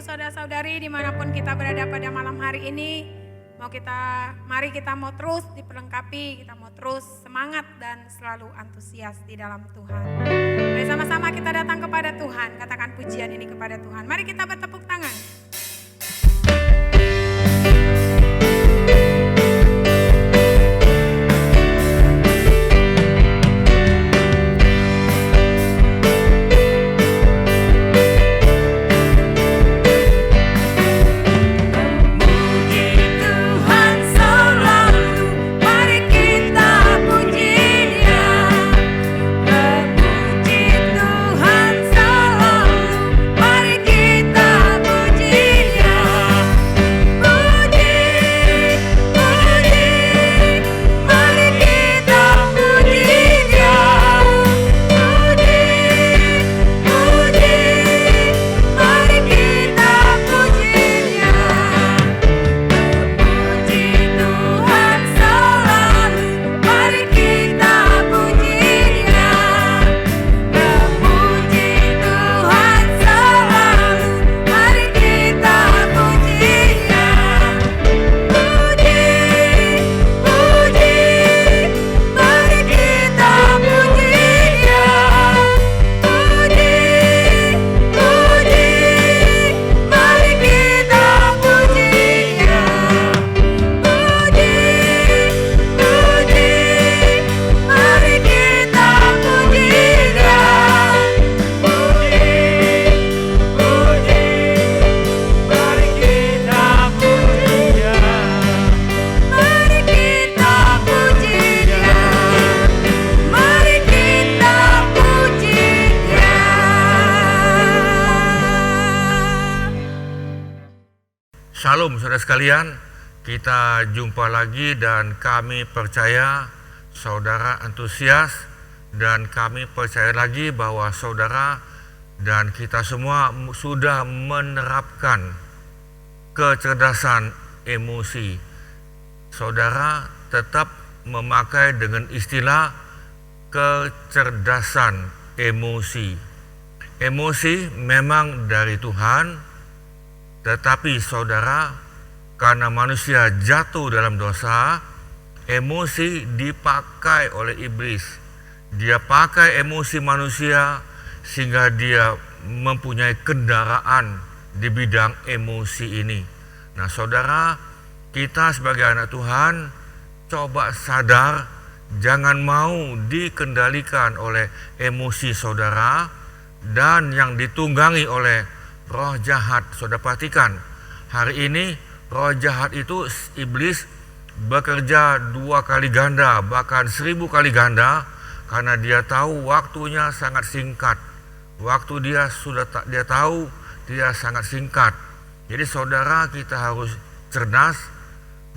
Ibu, saudara-saudari dimanapun kita berada pada malam hari ini, mari kita mau terus diperlengkapi, kita mau terus semangat dan selalu antusias di dalam Tuhan. Mari sama-sama kita datang kepada Tuhan, katakan pujian ini kepada Tuhan. Mari kita bertepuk tangan. Shalom saudara sekalian, kita jumpa lagi dan kami percaya saudara antusias dan kami percaya lagi bahwa saudara dan kita semua sudah menerapkan kecerdasan emosi. Saudara tetap memakai dengan istilah kecerdasan emosi. Emosi memang dari Tuhan. Tetapi saudara, karena manusia jatuh dalam dosa, emosi dipakai oleh iblis. Dia pakai emosi manusia sehingga dia mempunyai kendaraan di bidang emosi ini. Nah saudara, kita sebagai anak Tuhan coba sadar, jangan mau dikendalikan oleh emosi saudara dan yang ditunggangi oleh roh jahat. Saudara perhatikan, hari ini roh jahat itu iblis bekerja 2 kali ganda, bahkan 1000 kali ganda, karena dia tahu waktunya sangat singkat. Waktu dia tahu dia sangat singkat. Jadi saudara, kita harus cerdas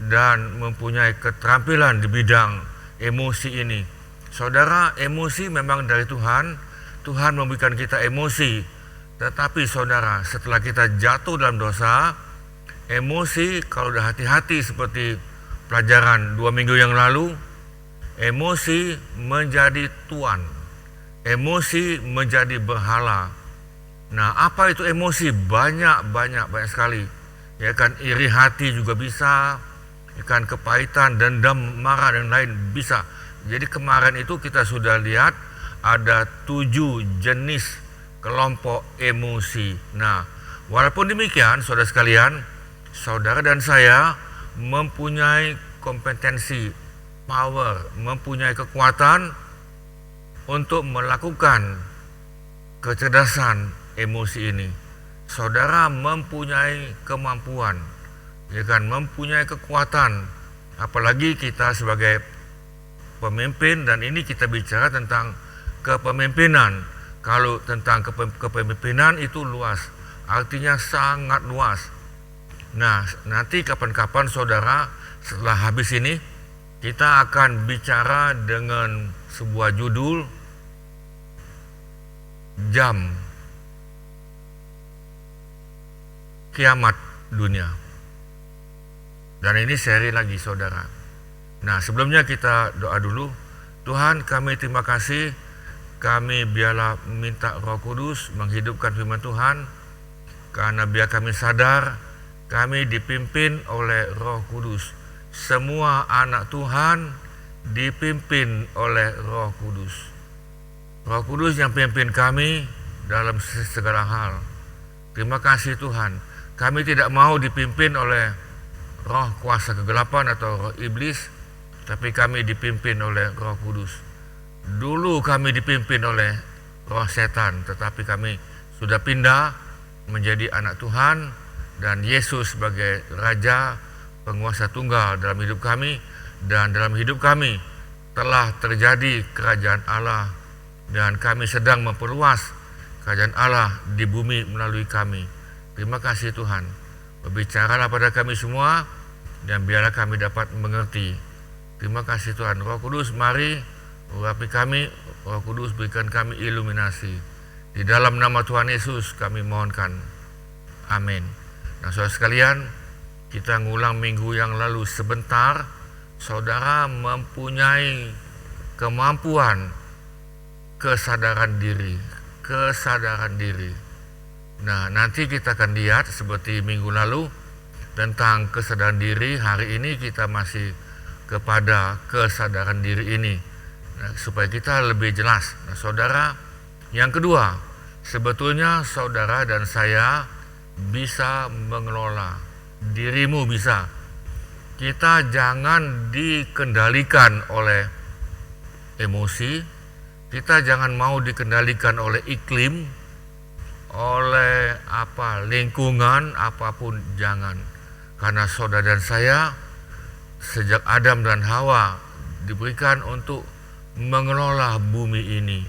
dan mempunyai keterampilan di bidang emosi ini. Saudara, emosi memang dari Tuhan. Tuhan memberikan kita emosi. Tetapi saudara, setelah kita jatuh dalam dosa, emosi kalau udah hati-hati seperti pelajaran 2 minggu yang lalu, emosi menjadi tuan, emosi menjadi berhala. Nah, apa itu emosi? Banyak sekali. Ya kan, iri hati juga bisa, ya kan, kepahitan, dendam, marah dan lain bisa. Jadi kemarin itu kita sudah lihat ada 7 jenis kelompok emosi. Nah, walaupun demikian, saudara sekalian, saudara dan saya mempunyai kompetensi, power, mempunyai kekuatan untuk melakukan kecerdasan emosi ini. Saudara mempunyai kemampuan, ya kan, mempunyai kekuatan. Apalagi kita sebagai pemimpin, dan ini kita bicara tentang kepemimpinan. Kalau tentang kepemimpinan itu luas, artinya sangat luas. Nah, nanti kapan-kapan saudara, setelah habis ini, kita akan bicara dengan sebuah judul, Jam Kiamat Dunia. Dan ini seri lagi saudara. Nah, sebelumnya kita doa dulu. Tuhan, kami terima kasih. Kami biarlah minta Roh Kudus menghidupkan firman Tuhan. Karena biar kami sadar, kami dipimpin oleh Roh Kudus. Semua anak Tuhan dipimpin oleh Roh Kudus. Roh Kudus yang pimpin kami dalam segala hal. Terima kasih Tuhan. Kami tidak mau dipimpin oleh roh kuasa kegelapan atau roh iblis, tapi kami dipimpin oleh Roh Kudus. Dulu kami dipimpin oleh roh setan, tetapi kami sudah pindah menjadi anak Tuhan, dan Yesus sebagai Raja penguasa tunggal dalam hidup kami, dan dalam hidup kami telah terjadi kerajaan Allah, dan kami sedang memperluas kerajaan Allah di bumi melalui kami. Terima kasih Tuhan. Berbicaralah pada kami semua, dan biarlah kami dapat mengerti. Terima kasih Tuhan. Roh Kudus, mari urapi kami. Roh Kudus, berikan kami iluminasi. Di dalam nama Tuhan Yesus kami mohonkan. Amin. Nah, saudara sekalian, kita ngulang minggu yang lalu sebentar. Saudara mempunyai kemampuan kesadaran diri. Kesadaran diri. Nah, nanti kita akan lihat seperti minggu lalu tentang kesadaran diri. Hari ini kita masih kepada kesadaran diri ini. Nah, supaya kita lebih jelas. Nah, saudara, yang kedua, sebetulnya saudara dan saya bisa mengelola. Dirimu bisa. Kita jangan dikendalikan oleh emosi. Kita jangan mau dikendalikan oleh iklim, oleh lingkungan apapun, jangan. Karena saudara dan saya sejak Adam dan Hawa diberikan untuk mengelola bumi ini.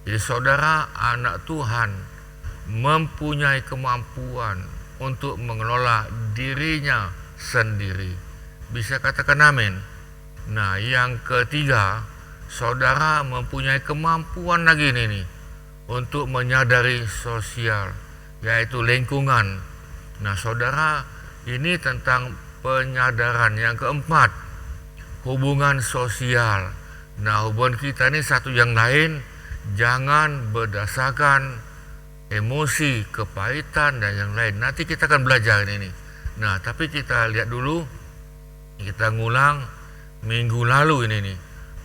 Jadi saudara, anak Tuhan, mempunyai kemampuan untuk mengelola dirinya sendiri. Bisa katakan amin. Nah, yang ketiga, saudara mempunyai kemampuan lagi nih untuk menyadari sosial, yaitu lingkungan. Nah, saudara, ini tentang penyadaran. Yang keempat, hubungan sosial. Nah, hubungan kita ini satu yang lain, jangan berdasarkan emosi, kepahitan, dan yang lain. Nanti kita akan belajar ini. Nah, tapi kita lihat dulu, kita ngulang minggu lalu ini nih,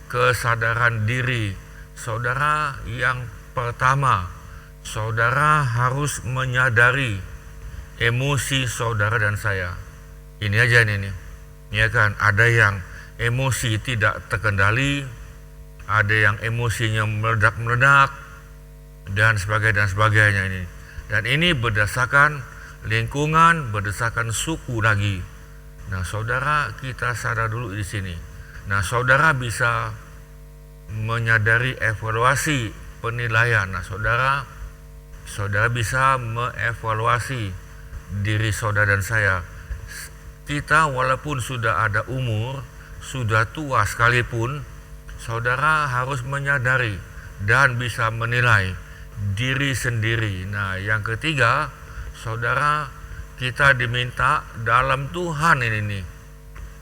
kesadaran diri. Saudara, yang pertama, saudara harus menyadari emosi saudara dan saya. Ini aja ini nih. Ya kan, ada yang emosi tidak terkendali, ada yang emosinya meledak-meledak, dan sebagainya ini. Dan ini berdasarkan lingkungan, berdasarkan suku lagi. Nah, saudara, kita sadar dulu di sini. Nah, saudara bisa menyadari evaluasi penilaian. Nah, saudara bisa mengevaluasi diri saudara dan saya. Kita walaupun sudah ada umur, sudah tua sekalipun, saudara harus menyadari dan bisa menilai diri sendiri. Nah, yang ketiga, saudara, kita diminta dalam Tuhan ini nih,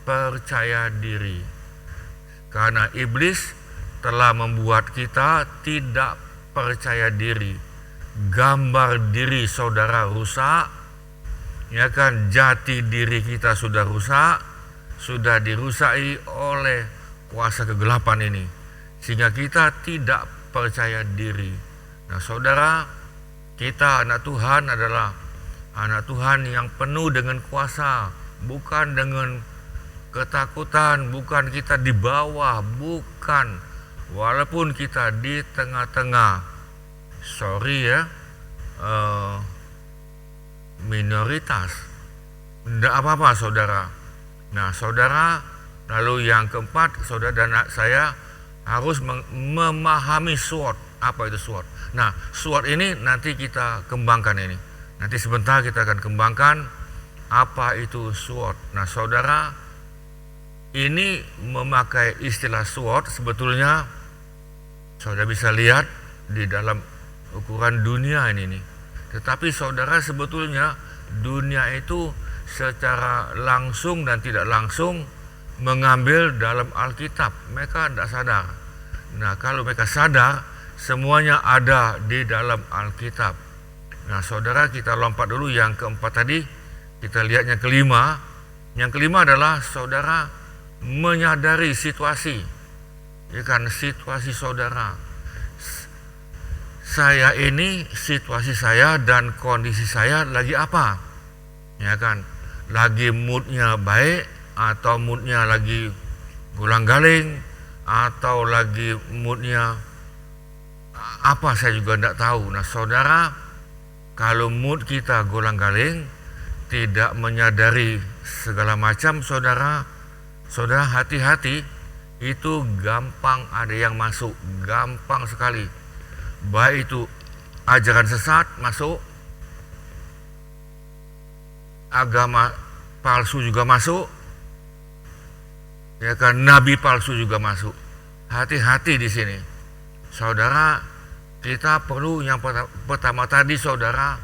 percaya diri. Karena iblis telah membuat kita tidak percaya diri. Gambar diri saudara rusak, ya kan, jati diri kita sudah rusak, sudah dirusai oleh kuasa kegelapan ini, sehingga kita tidak percaya diri. Nah, saudara, kita anak Tuhan adalah anak Tuhan yang penuh dengan kuasa, bukan dengan ketakutan, bukan kita di bawah, bukan. Walaupun kita di tengah-tengah, minoritas, tidak apa-apa saudara. Nah, saudara, lalu yang keempat, saudara dan saya harus memahami SWOT. Apa itu SWOT? Nah, SWOT ini nanti kita kembangkan ini. Nanti sebentar kita akan kembangkan apa itu SWOT. Nah, saudara, ini memakai istilah SWOT sebetulnya saudara bisa lihat di dalam ukuran dunia ini nih. Tetapi saudara, sebetulnya dunia itu secara langsung dan tidak langsung mengambil dalam Alkitab. Mereka tidak sadar. Nah, kalau mereka sadar, semuanya ada di dalam Alkitab. Nah, saudara, kita lompat dulu yang keempat tadi. Kita lihat yang kelima. Yang kelima adalah saudara menyadari situasi. Ya kan, situasi saudara. Saya ini, situasi saya dan kondisi saya lagi apa? Ya kan, lagi moodnya baik atau moodnya lagi golang-galing atau lagi moodnya apa, saya juga tidak tahu. Nah, saudara, kalau mood kita golang-galing, tidak menyadari segala macam, saudara hati-hati, itu gampang ada yang masuk, gampang sekali. Baik itu ajaran sesat masuk, agama palsu juga masuk, ya kan, nabi palsu juga masuk. Hati-hati di sini, saudara. Kita perlu yang pertama tadi, saudara,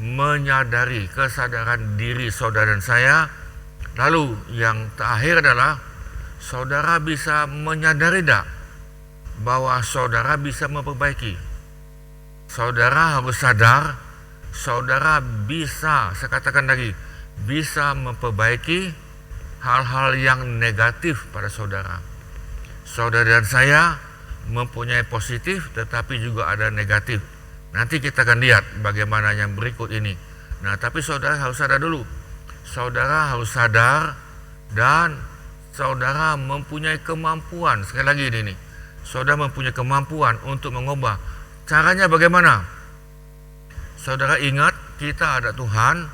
menyadari kesadaran diri saudara dan saya. Lalu yang terakhir adalah saudara bisa menyadari tidak bahwa saudara bisa memperbaiki. Saudara harus sadar, saudara bisa, saya katakan lagi, bisa memperbaiki hal-hal yang negatif pada saudara. Saudara dan saya mempunyai positif tetapi juga ada negatif. Nanti kita akan lihat bagaimana yang berikut ini. Nah, tapi saudara harus sadar dulu. Saudara harus sadar dan saudara mempunyai kemampuan. Sekali lagi ini, saudara mempunyai kemampuan untuk mengubah. Caranya bagaimana? Saudara ingat, kita ada Tuhan,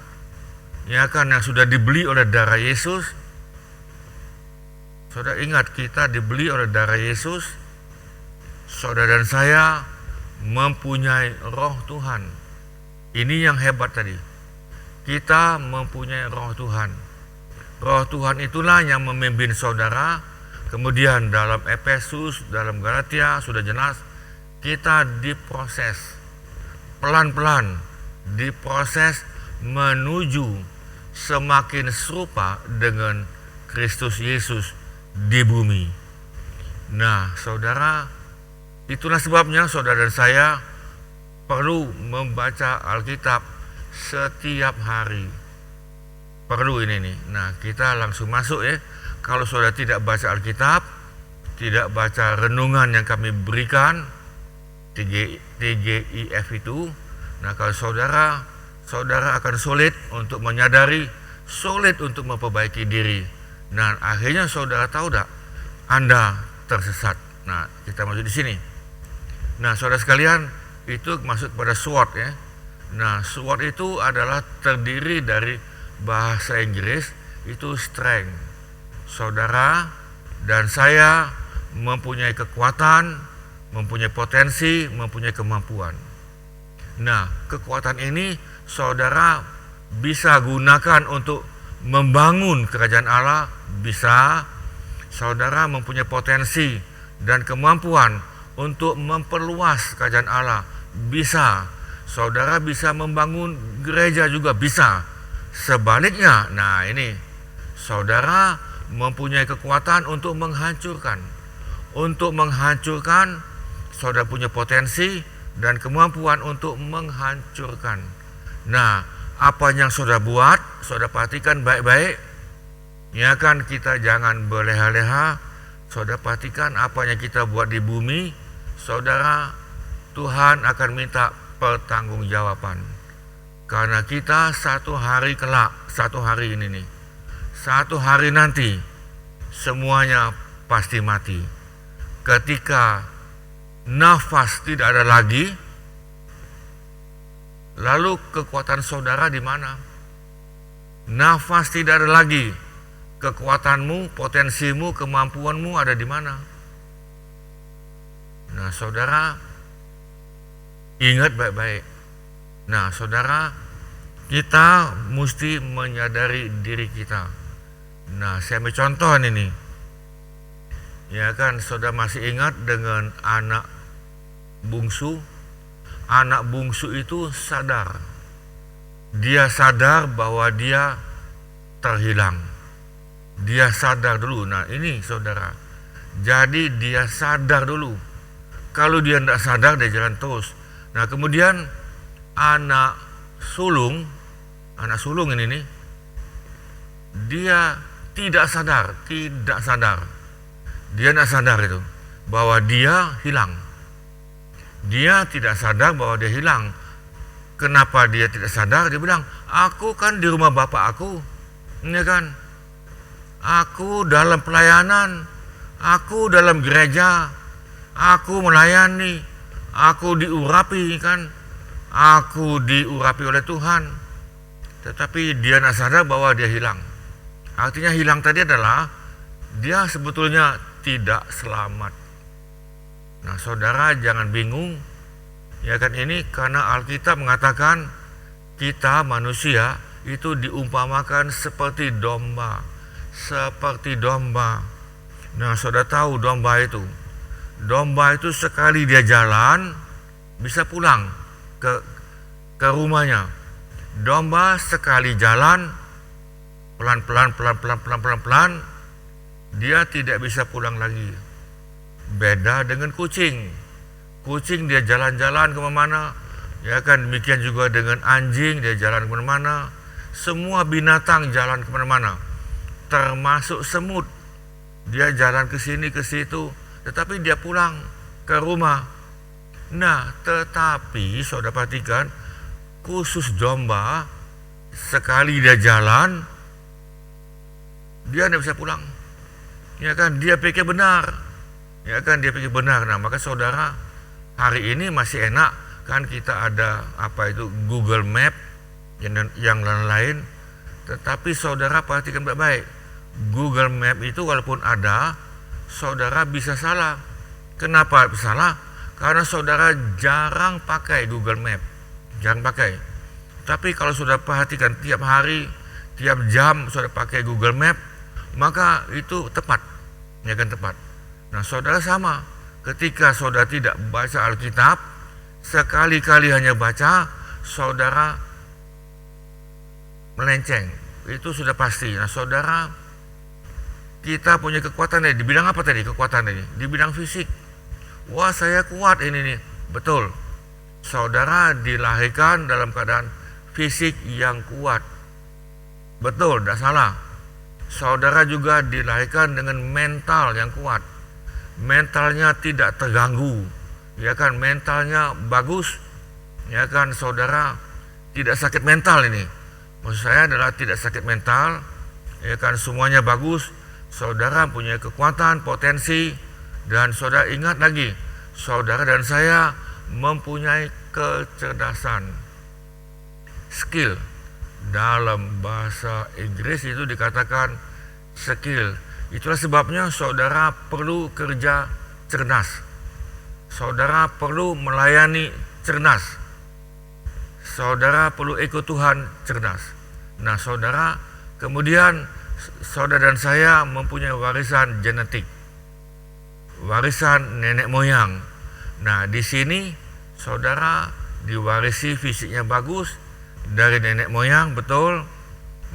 ya kan, yang sudah dibeli oleh darah Yesus. Saudara ingat, kita dibeli oleh darah Yesus. Saudara dan saya mempunyai roh Tuhan. Ini yang hebat tadi. Kita mempunyai roh Tuhan. Roh Tuhan itulah yang memimpin saudara. Kemudian dalam Efesus, dalam Galatia sudah jelas, kita diproses pelan-pelan, diproses menuju semakin serupa dengan Kristus Yesus di bumi. Nah, saudara, itulah sebabnya saudara dan saya perlu membaca Alkitab setiap hari. Perlu ini nih. Nah, kita langsung masuk ya. Kalau saudara tidak baca Alkitab, tidak baca renungan yang kami berikan, TGIF itu, nah kalau saudara akan sulit untuk menyadari, sulit untuk memperbaiki diri. Nah, akhirnya saudara tahu tak, Anda tersesat. Nah, kita masuk di sini. Nah, saudara sekalian, itu masuk pada SWOT ya. Nah, SWOT itu adalah terdiri dari bahasa Inggris itu strength. Saudara dan saya mempunyai kekuatan, mempunyai potensi, mempunyai kemampuan. Nah, kekuatan ini saudara bisa gunakan untuk membangun kerajaan Allah, bisa. Saudara mempunyai potensi dan kemampuan untuk memperluas kerajaan Allah, bisa. Saudara bisa membangun gereja juga bisa. Sebaliknya, nah ini, saudara mempunyai kekuatan untuk menghancurkan. Untuk menghancurkan, saudara punya potensi dan kemampuan untuk menghancurkan. Nah, apa yang saudara buat, saudara perhatikan baik-baik. Ya kan, kita jangan berleha-leha. Saudara perhatikan apa yang kita buat di bumi. Saudara, Tuhan akan minta pertanggungjawaban. Karena kita satu hari kelak, satu hari ini nih, satu hari nanti semuanya pasti mati. Ketika nafas tidak ada lagi, lalu kekuatan saudara di mana? Nafas tidak ada lagi, kekuatanmu, potensimu, kemampuanmu ada di mana? Nah, saudara ingat baik-baik. Nah, saudara, kita mesti menyadari diri kita. Nah, saya ambil contoh ini. Ya kan, saudara masih ingat dengan anak bungsu? Anak bungsu itu sadar. Dia sadar bahwa dia terhilang. Dia sadar dulu. Nah, ini saudara. Jadi dia sadar dulu. Kalau dia tidak sadar, dia jalan terus. Nah, kemudian anak sulung ini nih, dia tidak sadar, dia tidak sadar itu bahwa dia hilang. Dia tidak sadar bahwa dia hilang. Kenapa dia tidak sadar? Dia bilang, aku kan di rumah bapak aku, ya kan? Aku dalam pelayanan, aku dalam gereja, aku melayani, aku diurapi kan, aku diurapi oleh Tuhan. Tetapi dia tidak sadar bahwa dia hilang. Artinya hilang tadi adalah dia sebetulnya tidak selamat. Nah, saudara jangan bingung, ya kan, ini karena Alkitab mengatakan kita manusia itu diumpamakan seperti domba. Nah, saudara tahu domba itu sekali dia jalan bisa pulang ke rumahnya. Domba sekali jalan pelan-pelan dia tidak bisa pulang lagi. Beda dengan kucing dia jalan-jalan kemana-mana, ya kan. Demikian juga dengan anjing, dia jalan kemana-mana. Semua binatang jalan kemana-mana, termasuk semut. Dia jalan ke sini ke situ, tetapi dia pulang ke rumah. Nah, tetapi saudara perhatikan, khusus domba sekali dia jalan dia tidak bisa pulang, ya kan. Dia pikir benar, ya kan, dia pikir benar. Nah, maka saudara, hari ini masih enak kan, kita ada Google Map yang lain-lain. Tetapi saudara perhatikan baik-baik, Google Map itu walaupun ada, saudara bisa salah. Kenapa salah? Karena saudara jarang pakai Google Map, jarang pakai. Tapi kalau saudara perhatikan tiap hari, tiap jam saudara pakai Google Map, maka itu tepat, ya kan, tepat. Nah, saudara sama, ketika saudara tidak baca Alkitab, sekali-kali hanya baca, saudara melenceng, itu sudah pasti. Nah, saudara, kita punya kekuatan di bidang apa tadi? Kekuatan ini di bidang fisik. Wah, saya kuat ini nih, betul. Saudara dilahirkan dalam keadaan fisik yang kuat, betul, tidak salah. Saudara juga dilahirkan dengan mental yang kuat, mentalnya tidak terganggu, ya kan, mentalnya bagus, ya kan. Saudara tidak sakit mental ini, maksud saya adalah tidak sakit mental, ya kan, semuanya bagus. Saudara punya kekuatan, potensi, dan saudara ingat lagi, saudara dan saya mempunyai kecerdasan, skill. Dalam bahasa Inggris itu dikatakan skill. Itulah sebabnya saudara perlu kerja cerdas, saudara perlu melayani cerdas, saudara perlu ikut Tuhan cerdas. Nah, saudara, kemudian saudara dan saya mempunyai warisan genetik, warisan nenek moyang. Nah, di sini saudara diwarisi fisiknya bagus dari nenek moyang, betul,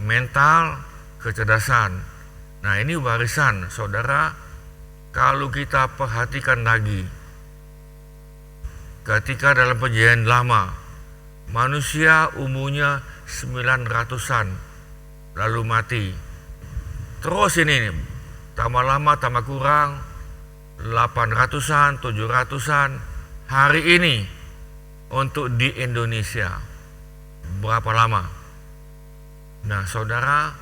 mental, kecerdasan. Nah, ini warisan, saudara. Kalau kita perhatikan lagi, ketika dalam perjanjian lama, manusia umurnya 900-an, lalu mati. Terus ini, tambah lama, tambah kurang, 800-an, 700-an. Hari ini, untuk di Indonesia, berapa lama? Nah, saudara,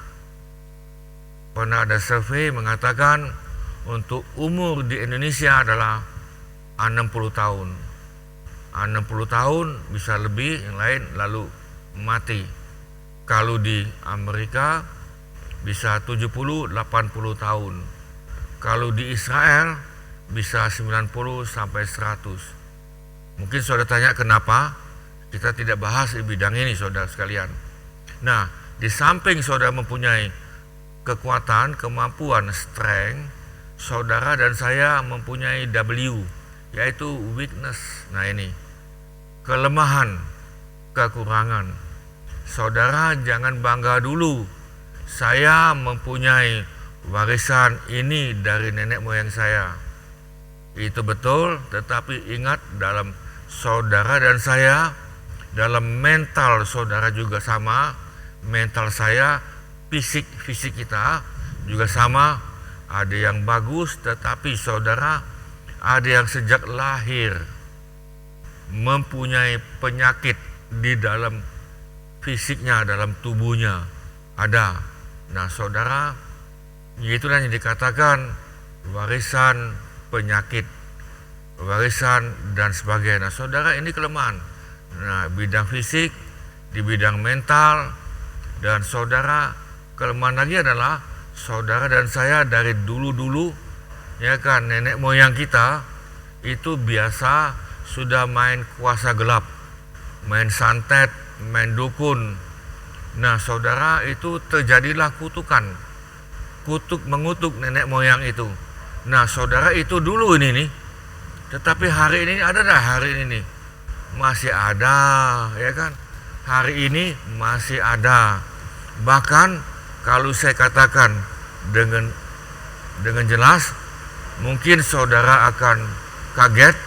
pernah ada survei mengatakan untuk umur di Indonesia adalah 60 tahun. 60 tahun bisa lebih, yang lain lalu mati. Kalau di Amerika bisa 70-80 tahun. Kalau di Israel bisa 90 sampai 100. Mungkin saudara tanya kenapa kita tidak bahas di bidang ini, saudara sekalian. Nah, di samping saudara mempunyai kekuatan, kemampuan, strength, saudara dan saya mempunyai W, yaitu weakness. Nah, ini kelemahan, kekurangan. Saudara jangan bangga dulu, saya mempunyai warisan ini dari nenek moyang saya. Itu betul, tetapi ingat, dalam saudara dan saya dalam mental saudara juga sama, mental saya, fisik kita juga sama. Ada yang bagus, tetapi saudara ada yang sejak lahir mempunyai penyakit di dalam fisiknya, dalam tubuhnya ada. Nah saudara, itulah yang dikatakan warisan penyakit, warisan dan sebagainya. Nah, saudara, ini kelemahan. Nah, bidang fisik, di bidang mental, dan saudara, kelemahan lagi adalah saudara dan saya dari dulu-dulu, ya kan, nenek moyang kita itu biasa sudah main kuasa gelap, main santet, main dukun. Nah, saudara, itu terjadilah kutukan, kutuk mengutuk nenek moyang itu. Nah, saudara, itu dulu ini nih. Tetapi hari ini ada dah, hari ini masih ada, ya kan? Hari ini masih ada. Bahkan kalau saya katakan dengan jelas, mungkin saudara akan kaget.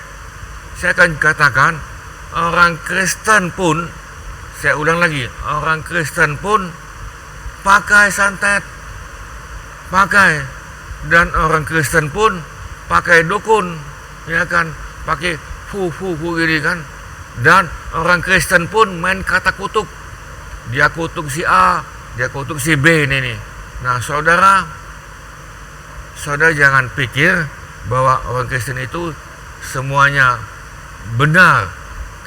Saya akan katakan orang Kristen pun, saya ulang lagi, orang Kristen pun pakai santet, pakai, dan orang Kristen pun pakai dukun, ya kan, pakai fu gini kan. Dan orang Kristen pun main kata kutuk, dia kutuk si A, dia kutuk si B ini. Nah saudara jangan pikir bahwa orang Kristen itu semuanya benar.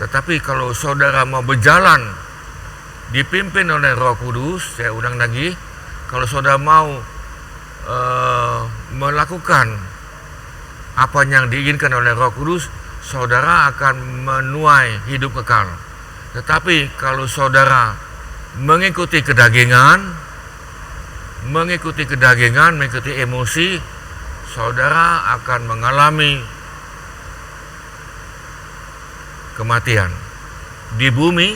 Tetapi kalau saudara mau berjalan dipimpin oleh Roh Kudus, saya ulang lagi, kalau saudara mau melakukan apa yang diinginkan oleh Roh Kudus, saudara akan menuai hidup kekal. Tetapi kalau saudara mengikuti kedagingan, mengikuti emosi, saudara akan mengalami kematian. Di bumi,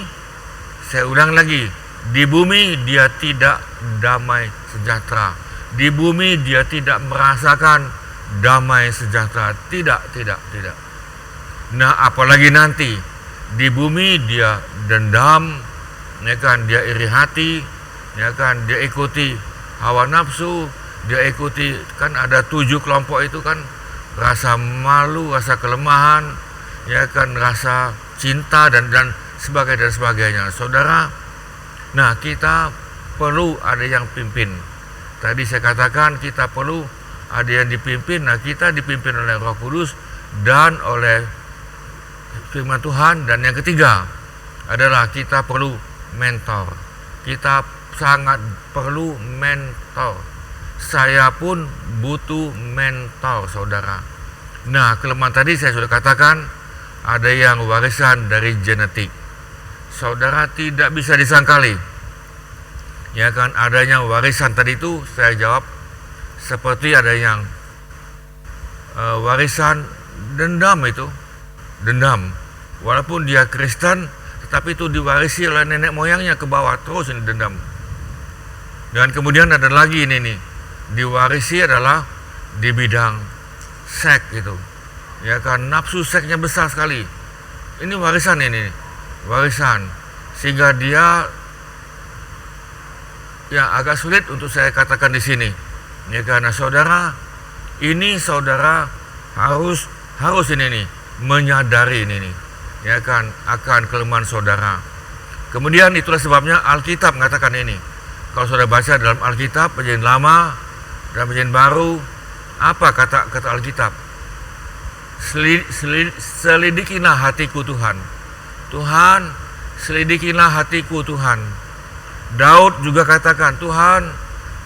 saya ulang lagi, di bumi dia tidak damai sejahtera. Di bumi dia tidak merasakan damai sejahtera. Tidak. Nah, apalagi nanti di bumi dia dendam, ya kan, dia iri hati, ya kan, dia ikuti hawa nafsu, dia ikuti, kan ada 7 kelompok itu kan, rasa malu, rasa kelemahan, ya kan, rasa cinta dan sebagainya. Saudara, nah kita perlu ada yang pimpin. Tadi saya katakan kita perlu ada yang dipimpin. Nah, kita dipimpin oleh Roh Kudus dan oleh firman Tuhan. Dan yang ketiga adalah kita perlu mentor. Kita sangat perlu mentor. Saya pun butuh mentor, saudara. Nah, kelemahan tadi saya sudah katakan, ada yang warisan dari genetik. Saudara, tidak bisa disangkali, ya kan, adanya warisan tadi itu. Saya jawab seperti ada yang warisan dendam itu, dendam. Walaupun dia Kristen, tetapi itu diwarisi oleh nenek moyangnya ke bawah terus, ini dendam. Dan kemudian ada lagi ini nih, diwarisi adalah di bidang seks itu, ya kan, nafsu seksnya besar sekali. Ini warisan, warisan, sehingga dia ya agak sulit untuk saya katakan di sini, ya, karena saudara ini saudara harus ini nih menyadari ini nih, ya kan, akan kelemahan saudara. Kemudian itulah sebabnya Alkitab mengatakan ini. Kalau saudara baca dalam Alkitab, Perjanjian Lama dan Perjanjian Baru, apa kata Alkitab? Selidikilah hatiku Tuhan. Tuhan, selidikilah hatiku Tuhan. Daud juga katakan, Tuhan,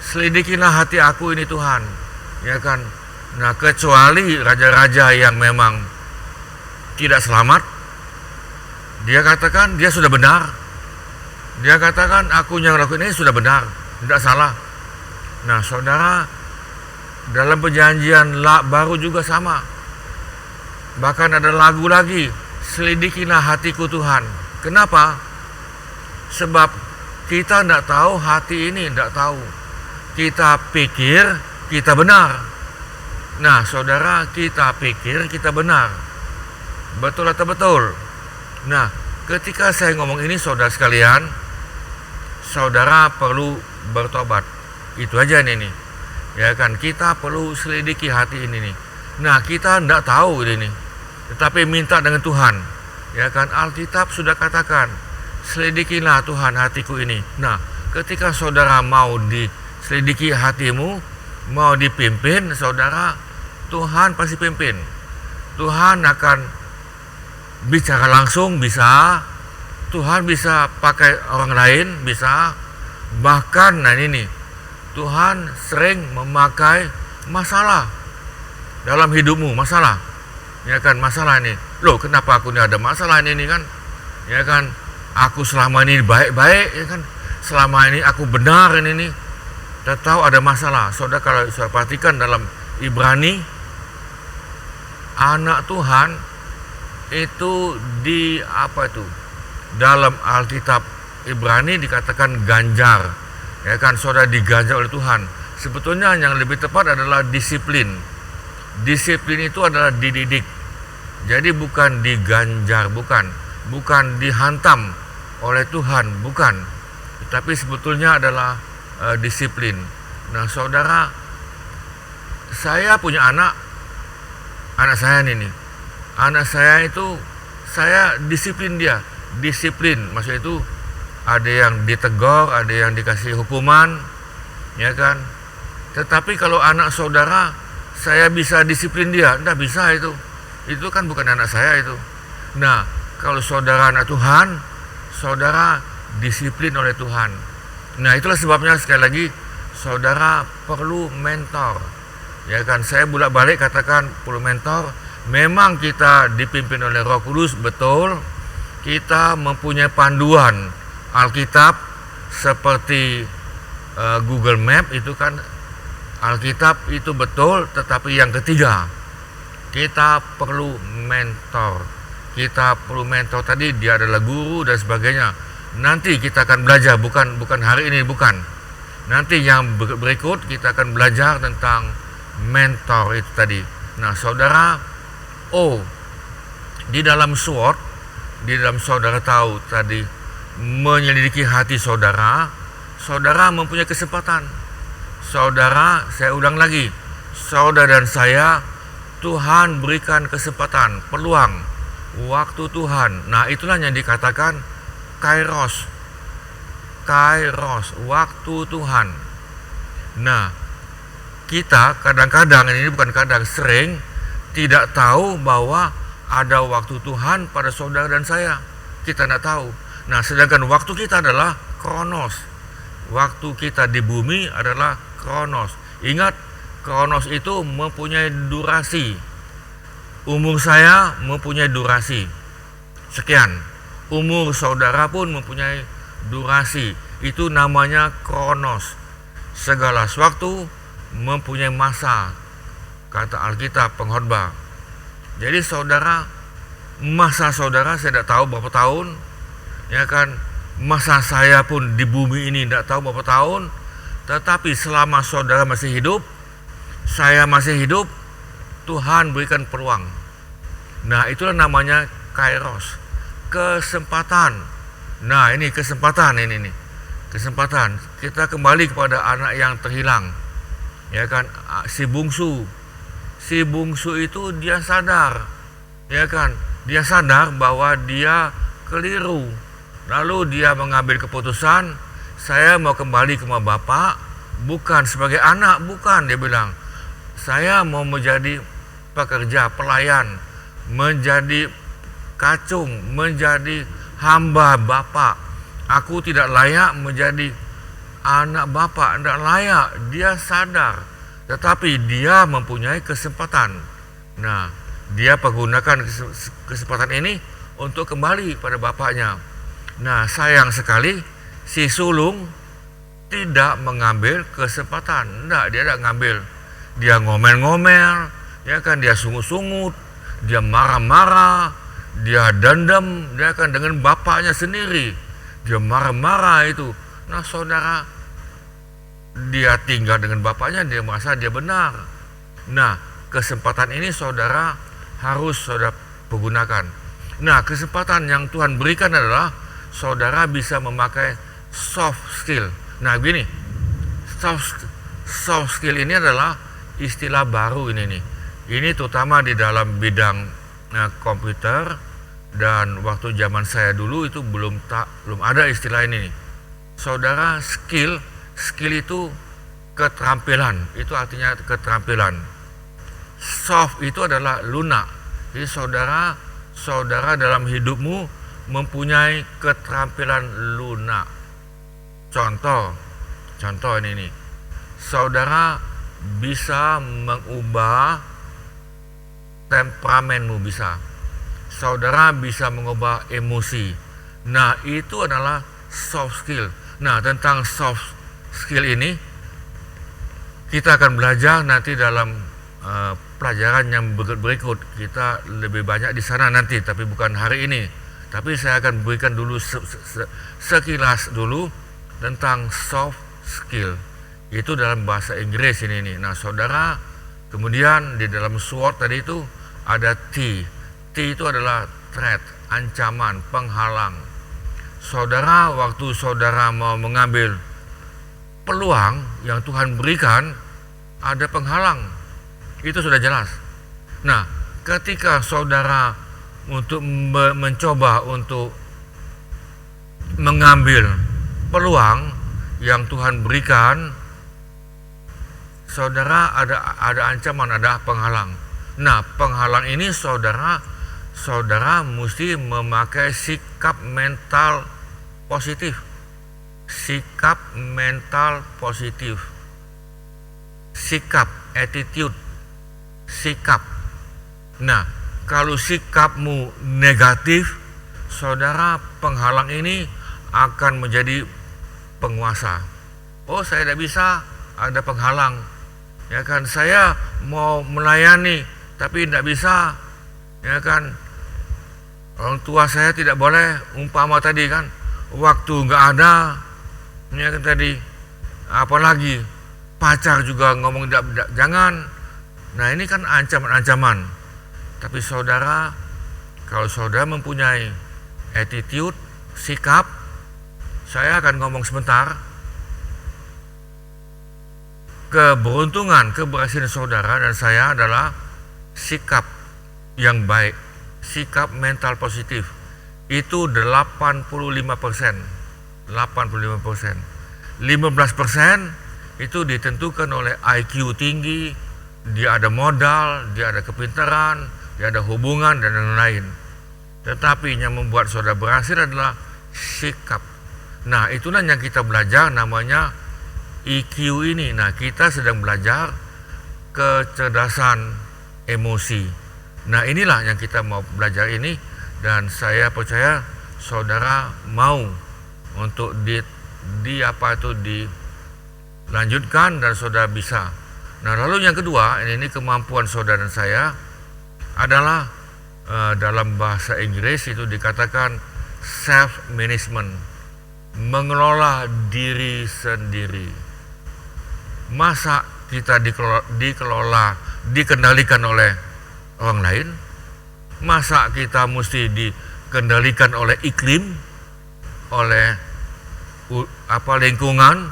selidikilah hati aku ini Tuhan, ya kan. Nah, kecuali raja-raja yang memang tidak selamat, dia katakan dia sudah benar. Dia katakan aku yang lakukan ini sudah benar, tidak salah. Nah, saudara, dalam Perjanjian Baru juga sama. Bahkan ada lagu lagi, selidikilah hatiku Tuhan. Kenapa? Sebab kita tidak tahu hati ini, tidak tahu. Kita pikir kita benar. Nah, saudara, kita pikir kita benar. Betul atau betul? Nah, ketika saya ngomong ini saudara sekalian, saudara perlu bertobat. Itu aja ini nih. Ya kan, kita perlu selidiki hati ini nih. Nah, kita enggak tahu ini nih. Tetapi minta dengan Tuhan. Ya kan, Alkitab sudah katakan, selidikilah Tuhan hatiku ini. Nah, ketika saudara mau diselidiki hatimu, mau dipimpin, saudara, Tuhan pasti pimpin. Tuhan akan bicara langsung, bisa. Tuhan bisa pakai orang lain, bisa. Bahkan, nah ini nih, Tuhan sering memakai masalah dalam hidupmu, masalah. Ya kan, masalah ini. Loh, kenapa aku ini ada masalah ini kan? Ya kan, aku selama ini baik-baik, ya kan? Selama ini aku benar ini nih. Tahu ada masalah. Saudara, kalau saya perhatikan dalam Ibrani, anak Tuhan itu dalam Alkitab Ibrani dikatakan ganjar, ya kan, saudara diganjar oleh Tuhan. Sebetulnya yang lebih tepat adalah disiplin. Disiplin itu adalah dididik. Jadi bukan diganjar, bukan dihantam oleh Tuhan, bukan. Tapi sebetulnya adalah disiplin. Nah, saudara, saya punya anak saya ini. Anak saya itu, saya disiplin dia. Disiplin, maksudnya itu ada yang ditegur, ada yang dikasih hukuman, ya kan. Tetapi kalau anak saudara, saya bisa disiplin dia, enggak bisa itu. Itu kan bukan anak saya itu. Nah, kalau saudara anak Tuhan, saudara disiplin oleh Tuhan. Nah, itulah sebabnya sekali lagi saudara perlu mentor. Ya kan, saya bolak-balik katakan perlu mentor. Memang kita dipimpin oleh Roh Kudus, betul. Kita mempunyai panduan Alkitab seperti Google Map itu kan, Alkitab itu betul. Tetapi yang ketiga, kita perlu mentor. Kita perlu mentor, tadi dia adalah guru dan sebagainya. Nanti kita akan belajar, bukan hari ini, bukan. Nanti yang berikut kita akan belajar tentang mentor itu tadi. Nah, saudara, di dalam SWOT, di dalam saudara tahu tadi menyelidiki hati saudara, saudara mempunyai kesempatan. Saudara, saya ulang lagi, saudara dan saya, Tuhan berikan kesempatan, peluang, waktu Tuhan. Nah, itulah yang dikatakan Kairos, waktu Tuhan. Nah, kita kadang-kadang, ini bukan kadang, sering tidak tahu bahwa ada waktu Tuhan pada saudara dan saya. Kita tidak tahu. Nah, sedangkan waktu kita adalah kronos. Waktu kita di bumi adalah kronos. Ingat, kronos itu mempunyai durasi. Umur saya mempunyai durasi sekian. Umur saudara pun mempunyai durasi. Itu namanya kronos. Segala sesuatu mempunyai masa, kata Alkitab pengkhotbah. Jadi saudara, masa saudara saya tidak tahu berapa tahun, ya kan. Masa saya pun di bumi ini tidak tahu berapa tahun. Tetapi selama saudara masih hidup, saya masih hidup, Tuhan berikan peluang. Nah, itulah namanya Kairos, kesempatan. Nah, ini kesempatan ini nih. Kesempatan. Kita kembali kepada anak yang terhilang. Ya kan, si bungsu. Si bungsu itu dia sadar. Ya kan? Dia sadar bahwa dia keliru. Lalu dia mengambil keputusan, saya mau kembali ke rumah bapak, bukan sebagai anak, bukan, dia bilang. Saya mau menjadi pekerja, pelayan, menjadi kacung, menjadi hamba bapak. Aku tidak layak menjadi anak bapak, tidak layak. Dia sadar, tetapi dia mempunyai kesempatan. Nah, dia pergunakan kesempatan ini untuk kembali pada bapaknya. Nah, sayang sekali si sulung tidak mengambil kesempatan. Tidak, dia tidak ngambil. Dia ngomel-ngomel, ya kan, dia sungut-sungut, dia marah-marah, dia dendam, dia kan dengan bapaknya sendiri. Dia marah-marah itu. Nah, saudara, dia tinggal dengan bapaknya, dia merasa dia benar. Nah, kesempatan ini saudara harus saudara pergunakan. Nah, kesempatan yang Tuhan berikan adalah saudara bisa memakai soft skill. Nah, gini, soft skill ini adalah istilah baru ini nih. Ini terutama di dalam bidang komputer, dan waktu zaman saya dulu itu belum ada istilah ini nih. Saudara, skill itu keterampilan, itu artinya keterampilan. Soft itu adalah lunak. Jadi saudara dalam hidupmu mempunyai keterampilan lunak. Contoh ini nih. Saudara bisa mengubah temperamenmu, bisa. Saudara bisa mengubah emosi. Nah, itu adalah soft skill. Nah, tentang soft skill ini kita akan belajar nanti dalam pelajaran yang berikut. Kita lebih banyak di sana nanti, tapi bukan hari ini. Tapi saya akan berikan dulu sekilas dulu tentang soft skill. Itu dalam bahasa Inggris ini nih. Nah, saudara, kemudian di dalam SWOT tadi itu ada T. T itu adalah threat, ancaman, penghalang. Saudara, waktu saudara mau mengambil peluang yang Tuhan berikan, ada penghalang. Itu sudah jelas. Nah, ketika saudara untuk mencoba untuk mengambil peluang yang Tuhan berikan, saudara ada ancaman, ada penghalang. Nah, penghalang ini saudara mesti memakai sikap mental positif. Sikap mental positif. Sikap, attitude, sikap. Nah, kalau sikapmu negatif, saudara, penghalang ini akan menjadi penguasa. Oh, saya tidak bisa, ada penghalang. Ya kan, saya mau melayani tapi tidak bisa. Ya kan, orang tua saya tidak boleh, umpama tadi kan, waktu nggak ada. Ya kan tadi, apalagi pacar juga ngomong jangan. Nah, ini kan ancaman-ancaman. Tapi saudara, kalau saudara mempunyai attitude, sikap, saya akan ngomong sebentar. Keberhasilan saudara dan saya adalah sikap yang baik, sikap mental positif. Itu 85%. 15% itu ditentukan oleh IQ tinggi, dia ada modal, dia ada kepintaran, dia ada hubungan dan lain-lain. Tetapi yang membuat saudara berhasil adalah sikap. Nah, itulah yang kita belajar, namanya EQ ini. Nah, kita sedang belajar kecerdasan emosi. Nah, inilah yang kita mau belajar ini, dan saya percaya saudara mau untuk dilanjutkan dan saudara bisa. Nah, lalu yang kedua, ini kemampuan saudara dan saya adalah dalam bahasa Inggris itu dikatakan self management, mengelola diri sendiri. Masa kita dikendalikan oleh orang lain? Masa kita mesti dikendalikan oleh iklim, oleh lingkungan?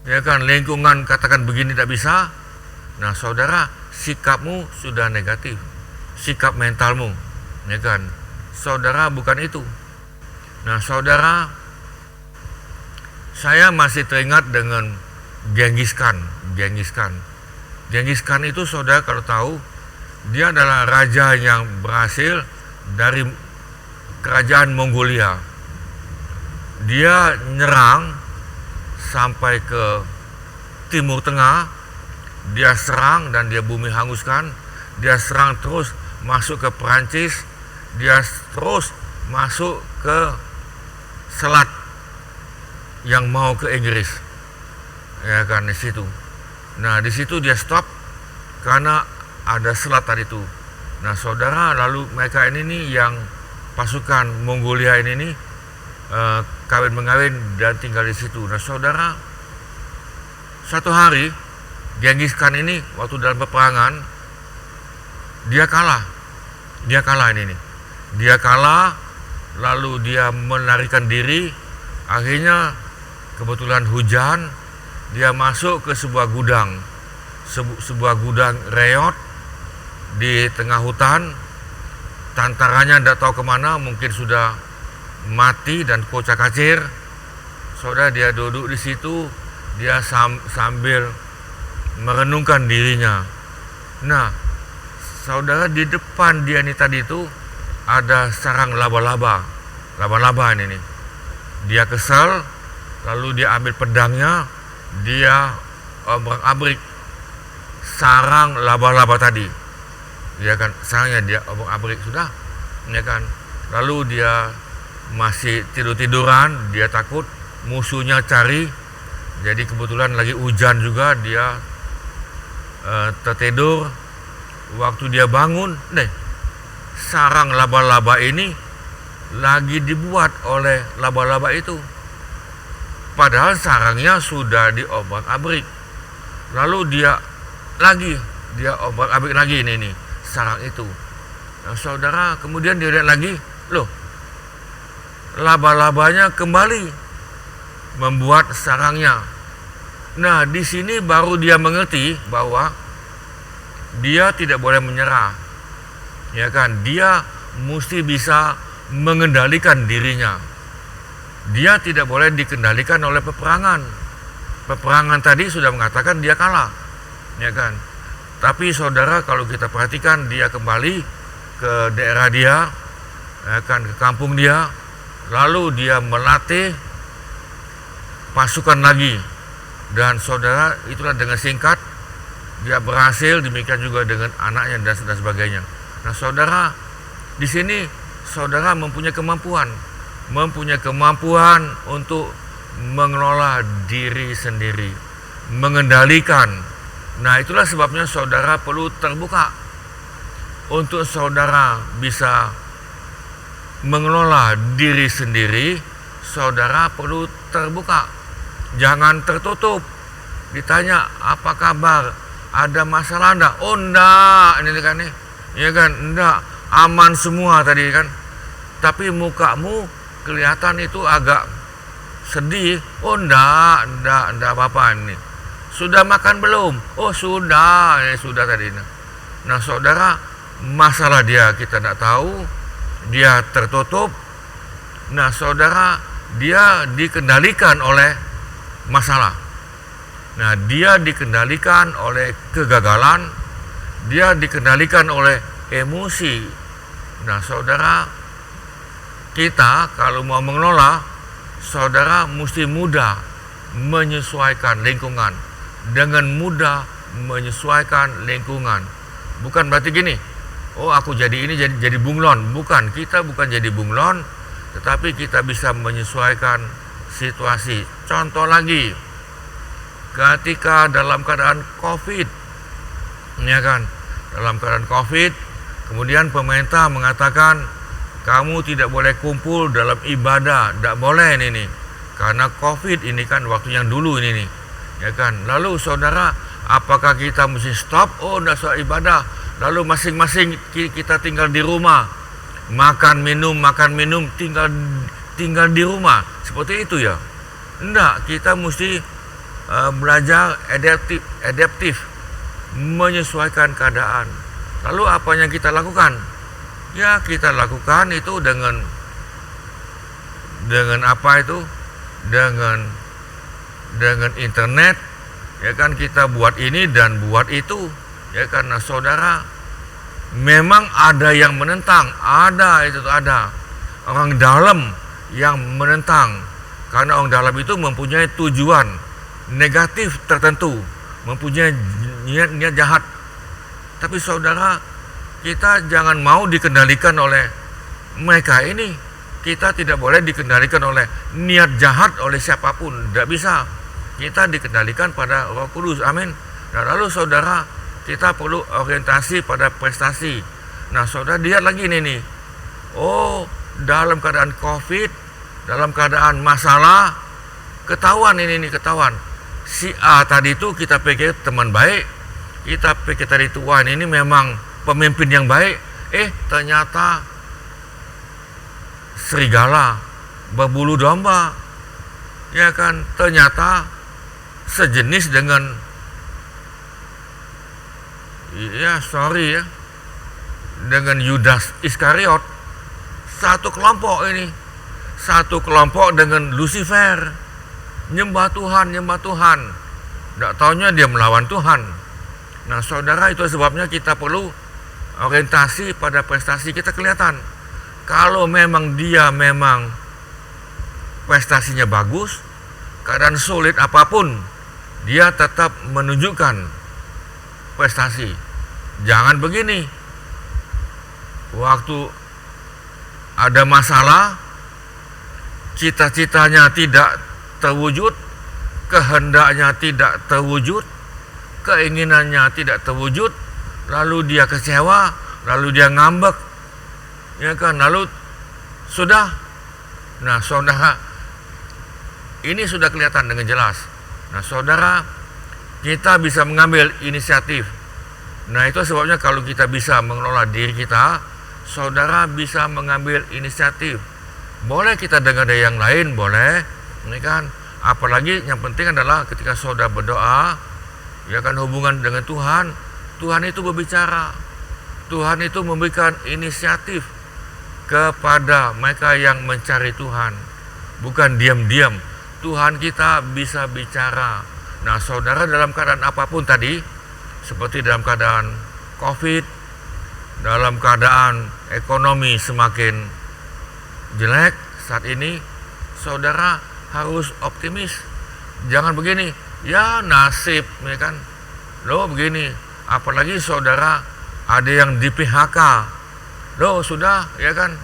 Ya kan, lingkungan katakan begini tidak bisa. Nah, saudara, sikapmu sudah negatif, sikap mentalmu, ya kan, saudara, bukan itu. Nah, saudara, saya masih teringat dengan Genghis Khan. Genghis Khan itu, saudara, kalau tahu, dia adalah raja yang berhasil dari kerajaan Mongolia. Dia nyerang sampai ke Timur Tengah, dia serang dan dia bumi hanguskan. Dia serang terus masuk ke Perancis, dia terus masuk ke selat yang mau ke Inggris. Ya kan, di situ. Nah, di situ dia stop karena ada selat tadi itu. Nah, saudara, lalu mereka ini nih yang pasukan Mongolia ini nih kawin mengawin dan tinggal di situ. Nah, saudara, satu hari Genghis Khan ini waktu dalam peperangan dia kalah ini nih. dia kalah, lalu dia melarikan diri. Akhirnya kebetulan hujan, dia masuk ke sebuah gudang, sebuah gudang reot di tengah hutan. Tantaranya tidak tahu kemana, mungkin sudah mati dan kocak-kacir. Saudara, dia duduk di situ, dia sambil merenungkan dirinya. Nah, saudara, di depan dia ini tadi itu ada sarang laba-laba ini nih. Dia kesal, lalu dia ambil pedangnya, dia obrak-abrik sarang laba-laba tadi. Ya kan, sarangnya dia obrak-abrik sudah, ya kan. Lalu dia masih tiduran, dia takut musuhnya cari. Jadi kebetulan lagi hujan juga, dia tertidur. Waktu dia bangun, sarang laba-laba ini lagi dibuat oleh laba-laba itu. Padahal sarangnya sudah diobrak-abrik. Lalu dia obrak-abrik lagi ini sarang itu. Nah, saudara, kemudian dia lihat lagi, loh, laba-labanya kembali membuat sarangnya. Nah, di sini baru dia mengerti bahwa dia tidak boleh menyerah. Ya kan, dia mesti bisa mengendalikan dirinya. Dia tidak boleh dikendalikan oleh peperangan. Peperangan tadi sudah mengatakan dia kalah, ya kan. Tapi saudara, kalau kita perhatikan, dia kembali ke daerah dia, ya kan, ke kampung dia, lalu dia melatih pasukan lagi. Dan saudara, itulah dengan singkat dia berhasil, demikian juga dengan anaknya dan sebagainya. Nah, saudara, di sini saudara mempunyai kemampuan untuk mengelola diri sendiri, mengendalikan. Nah, itulah sebabnya saudara perlu terbuka. Untuk saudara bisa mengelola diri sendiri, saudara perlu terbuka. Jangan tertutup. Ditanya, apa kabar? Ada masalah enggak? Oh, enggak, ini kan nih. Ya kan, enggak, aman semua tadi kan. Tapi mukamu kelihatan itu agak sedih. Oh, enggak apa-apa ini. Sudah makan belum? Oh, sudah, sudah tadi. Nah, saudara, masalah dia kita tidak tahu, dia tertutup. Nah, saudara, dia dikendalikan oleh masalah. Nah, dia dikendalikan oleh kegagalan, dia dikendalikan oleh emosi. Nah, saudara, kita kalau mau mengelola, saudara mesti mudah menyesuaikan lingkungan. Dengan mudah menyesuaikan lingkungan. Bukan berarti gini, oh aku jadi ini jadi bunglon. Bukan, kita bukan jadi bunglon, tetapi kita bisa menyesuaikan situasi. Contoh lagi, ketika dalam keadaan COVID, ya kan, dalam keadaan COVID, kemudian pemerintah mengatakan kamu tidak boleh kumpul dalam ibadah, tidak boleh ini karena COVID ini kan waktu yang dulu ini ya kan. Lalu saudara, apakah kita mesti stop? Oh, tidak soal ibadah. Lalu masing-masing kita tinggal di rumah, makan minum, tinggal di rumah, seperti itu ya? Enggak, kita mesti belajar adaptif, menyesuaikan keadaan. Lalu apa yang kita lakukan? Ya, kita lakukan itu dengan apa itu? Dengan internet, ya kan, kita buat ini dan buat itu, ya karena saudara, memang ada yang menentang, ada orang dalam yang menentang, karena orang dalam itu mempunyai tujuan negatif tertentu, mempunyai niat jahat. Tapi saudara, kita jangan mau dikendalikan oleh mereka ini. Kita tidak boleh dikendalikan oleh niat jahat oleh siapapun, tidak bisa. Kita dikendalikan pada Roh Kudus, amin. Nah, lalu saudara, kita perlu orientasi pada prestasi. Nah, saudara, lihat lagi ini. Oh, dalam keadaan COVID, dalam keadaan masalah, ketahuan ketahuan. Si A tadi itu kita pikir teman baik, kita pikir tadi itu, wah ini memang pemimpin yang baik. Ternyata serigala, berbulu domba, ya kan, ternyata sejenis dengan dengan Yudas Iskariot. Satu kelompok ini, satu kelompok dengan Lucifer, nyembah Tuhan. Tidak taunya dia melawan Tuhan. Nah saudara, itu sebabnya kita perlu orientasi pada prestasi kita kelihatan. Kalau memang dia prestasinya bagus, keadaan sulit apapun, dia tetap menunjukkan prestasi. Jangan begini, waktu ada masalah, cita-citanya tidak terwujud, kehendaknya tidak terwujud, keinginannya tidak terwujud, lalu dia kecewa, lalu dia ngambek, ya kan, lalu sudah. Nah saudara, ini sudah kelihatan dengan jelas. Nah saudara, kita bisa mengambil inisiatif. Nah itu sebabnya kalau kita bisa mengelola diri kita, saudara bisa mengambil inisiatif. Boleh kita dengar dari yang lain, boleh, ini kan. Apalagi yang penting adalah ketika saudara berdoa, ya kan, hubungan dengan Tuhan. Tuhan itu berbicara, Tuhan itu memberikan inisiatif kepada mereka yang mencari Tuhan. Bukan diam-diam, Tuhan kita bisa bicara. Nah saudara, dalam keadaan apapun tadi, seperti dalam keadaan COVID, dalam keadaan ekonomi semakin jelek saat ini, saudara harus optimis. Jangan begini, ya nasib, ya kan, loh begini. Apalagi saudara ada yang di PHK, loh sudah, ya kan,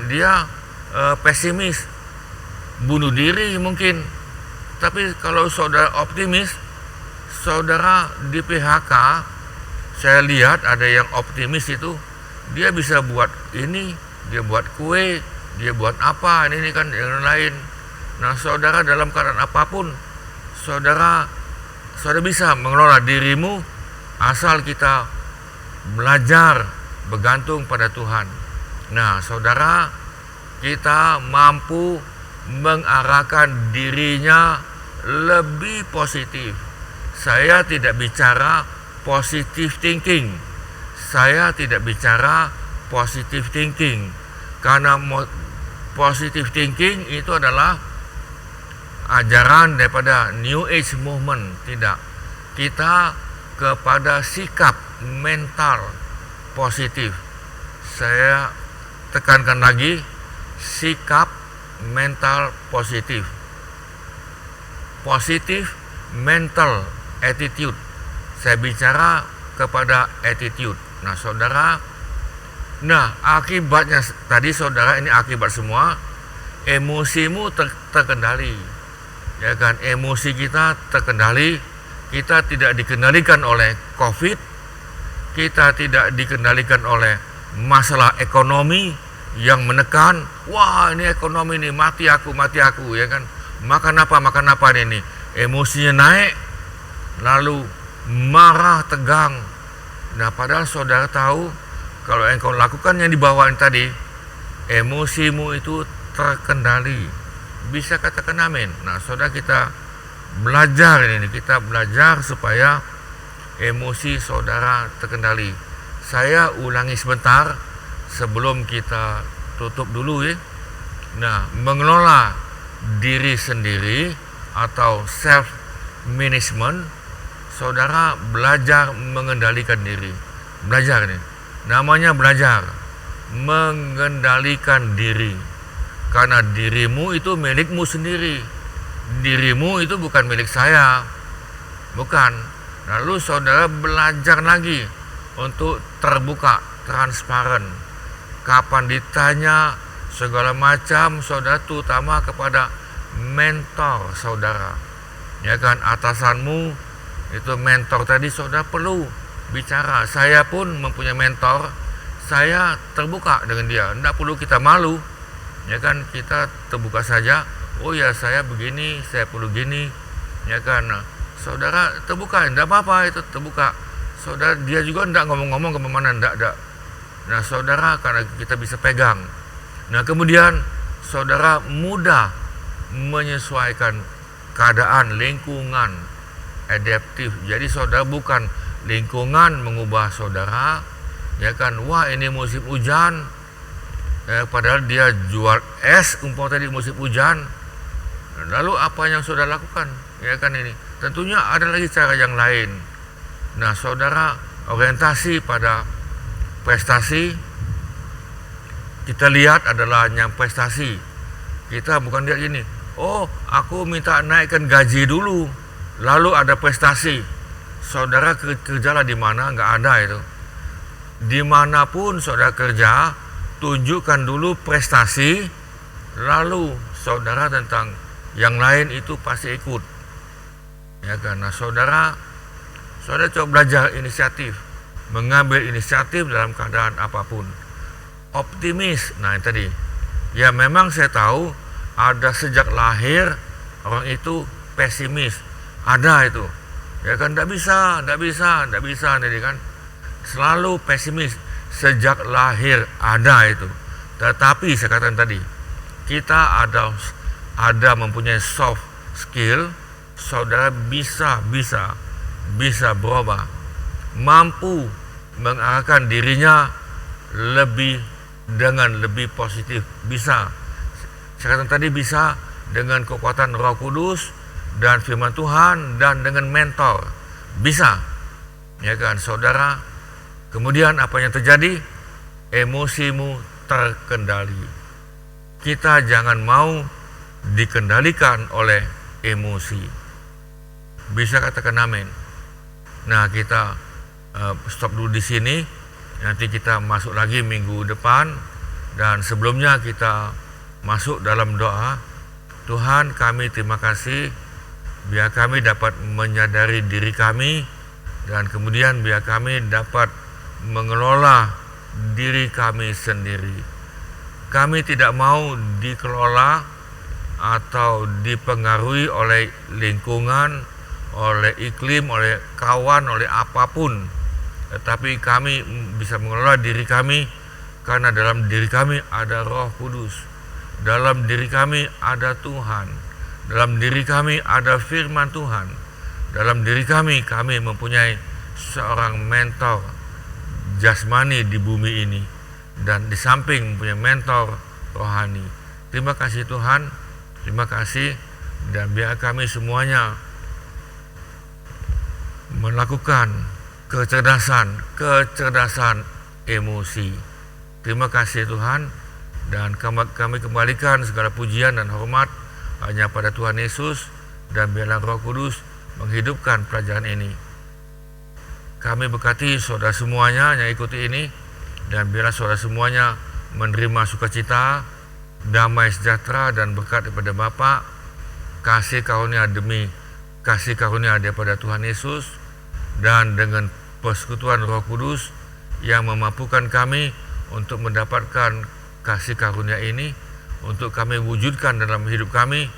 dia pesimis, bunuh diri mungkin. Tapi kalau saudara optimis, saudara di PHK, saya lihat ada yang optimis itu, dia bisa buat ini, dia buat kue, dia buat apa, ini kan yang lain. Nah saudara, dalam keadaan apapun, saudara bisa mengelola dirimu, asal kita belajar bergantung pada Tuhan. Nah saudara, kita mampu mengarahkan dirinya lebih positif. Saya tidak bicara positive thinking, saya tidak bicara positive thinking, karena positive thinking itu adalah ajaran daripada New Age Movement. Tidak, kita kepada sikap mental positif. Saya tekankan lagi, sikap mental positif, positive mental attitude. Saya bicara kepada attitude. Nah saudara, akibatnya tadi saudara, ini akibat semua, emosimu terkendali, ya kan, emosi kita terkendali. Kita tidak dikendalikan oleh COVID, kita tidak dikendalikan oleh masalah ekonomi yang menekan. Wah ini ekonomi ini, mati aku, ya kan, makan apa ini, emosinya naik, lalu marah, tegang. Nah padahal saudara tahu, kalau engkau lakukan yang dibawain tadi, emosimu itu terkendali. Bisa katakan amin. Nah saudara, kita belajar ini, kita belajar supaya emosi saudara terkendali. Saya ulangi sebentar sebelum kita tutup dulu ya. Nah, mengelola diri sendiri atau self management, saudara belajar mengendalikan diri. Belajar ini, namanya belajar mengendalikan diri. Karena dirimu itu milikmu sendiri. Dirimu itu bukan milik saya, bukan. Lalu saudara belajar lagi untuk terbuka, transparan. Kapan ditanya segala macam, saudara, terutama kepada mentor saudara, ya kan, atasanmu itu mentor tadi, saudara perlu bicara. Saya pun mempunyai mentor, saya terbuka dengan dia, tidak perlu kita malu, ya kan, kita terbuka saja. Oh ya, saya begini, saya perlu gini, ya kan. Nah, saudara terbuka, tidak apa-apa itu terbuka. Saudara, dia juga tidak ngomong-ngomong kemana-mana, tidak. Nah saudara, karena kita bisa pegang. Nah kemudian saudara mudah menyesuaikan keadaan, lingkungan, adaptif. Jadi saudara bukan lingkungan mengubah saudara, ya kan, wah ini musim hujan, padahal dia jual es umpama tadi musim hujan. Lalu apa yang saudara lakukan, ya kan, ini tentunya ada lagi cara yang lain. Nah saudara orientasi pada prestasi, kita lihat adalah yang prestasi. Kita bukan lihat gini, oh aku minta naikkan gaji dulu lalu ada prestasi. Saudara kerjalah di mana, nggak ada itu. Dimanapun saudara kerja, tunjukkan dulu prestasi, lalu saudara tentang yang lain itu pasti ikut, ya karena saudara coba belajar inisiatif, mengambil inisiatif dalam keadaan apapun, optimis. Nah yang tadi, ya memang saya tahu ada sejak lahir orang itu pesimis, ada itu, ya kan, tidak bisa, jadi kan selalu pesimis sejak lahir, ada itu. Tetapi saya katakan tadi, kita ada mempunyai soft skill, saudara bisa berubah, mampu mengarahkan dirinya dengan lebih positif, bisa. Saya katakan tadi bisa dengan kekuatan Roh Kudus dan firman Tuhan dan dengan mentor, bisa, ya kan saudara. Kemudian apa yang terjadi? Emosimu terkendali. Kita jangan mau dikendalikan oleh emosi. Bisa katakan amin. Nah kita stop dulu di sini. Nanti kita masuk lagi minggu depan. Dan sebelumnya kita masuk dalam doa. Tuhan, kami terima kasih biar kami dapat menyadari diri kami, dan kemudian biar kami dapat mengelola diri kami sendiri. Kami tidak mau dikelola atau dipengaruhi oleh lingkungan, oleh iklim, oleh kawan, oleh apapun. Tetapi kami bisa mengelola diri kami karena dalam diri kami ada Roh Kudus. Dalam diri kami ada Tuhan. Dalam diri kami ada firman Tuhan. Dalam diri kami mempunyai seorang mentor jasmani di bumi ini, dan di samping mempunyai mentor rohani. Terima kasih Tuhan, terima kasih, dan biar kami semuanya melakukan kecerdasan emosi. Terima kasih Tuhan, dan kami kembalikan segala pujian dan hormat hanya pada Tuhan Yesus, dan biarlah Roh Kudus menghidupkan pelajaran ini. Kami berkati saudara semuanya yang ikuti ini, dan biarlah saudara semuanya menerima sukacita, damai sejahtera dan berkat daripada Bapa, kasih karunia demi kasih karunia daripada Tuhan Yesus, dan dengan persekutuan Roh Kudus yang memampukan kami untuk mendapatkan kasih karunia ini, untuk kami wujudkan dalam hidup kami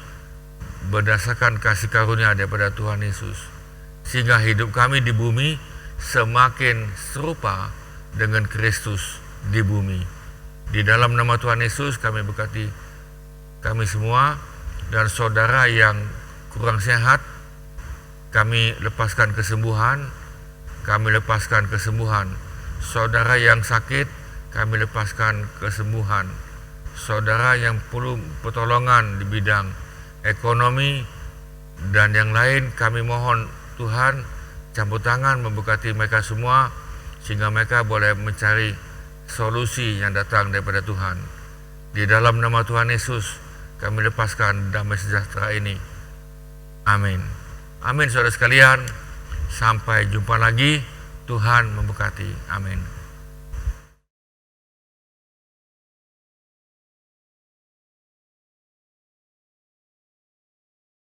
berdasarkan kasih karunia daripada Tuhan Yesus, sehingga hidup kami di bumi semakin serupa dengan Kristus di bumi. Di dalam nama Tuhan Yesus kami berkati kami semua, dan saudara yang kurang sehat kami lepaskan kesembuhan, saudara yang sakit kami lepaskan kesembuhan, saudara yang perlu pertolongan di bidang ekonomi dan yang lain, kami mohon Tuhan campur tangan memberkati mereka semua, sehingga mereka boleh mencari solusi yang datang daripada Tuhan. Di dalam nama Tuhan Yesus kami lepaskan damai sejahtera ini. Amin. Amin saudara sekalian. Sampai jumpa lagi. Tuhan memberkati. Amin.